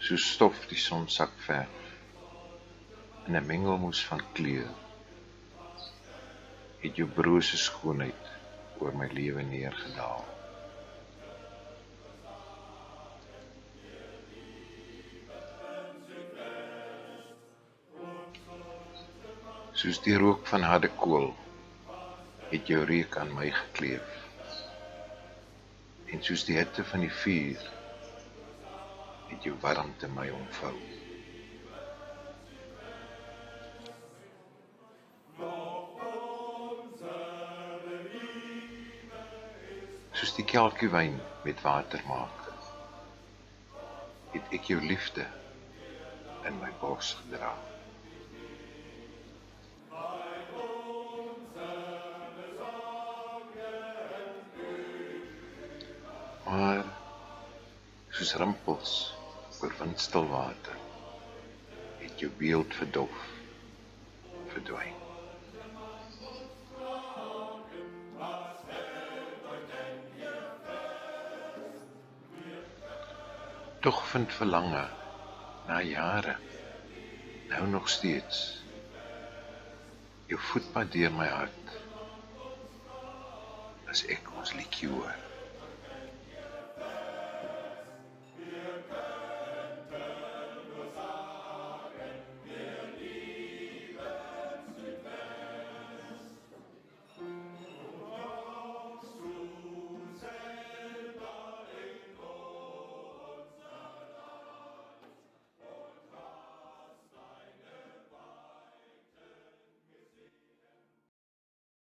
soos stof die sonsak verf, in 'n mengelmoes van kleur, het jou brose skoonheid oor my lewe neergedaal. Soos die rook van harde kool, het jou reuk aan my gekleef, en soos die hitte van die vuur, het jou warmte my omvou. Soos die kelkie wyn met water maak, het ek jou liefde in my bors gedra. Maar, soos rimpels oor windstil water, het jou beeld verdof, verdwyn. Tog vind verlange, na jare, nou nog steeds, jou voetpad deur my hart, as ek ons liedjie hoor.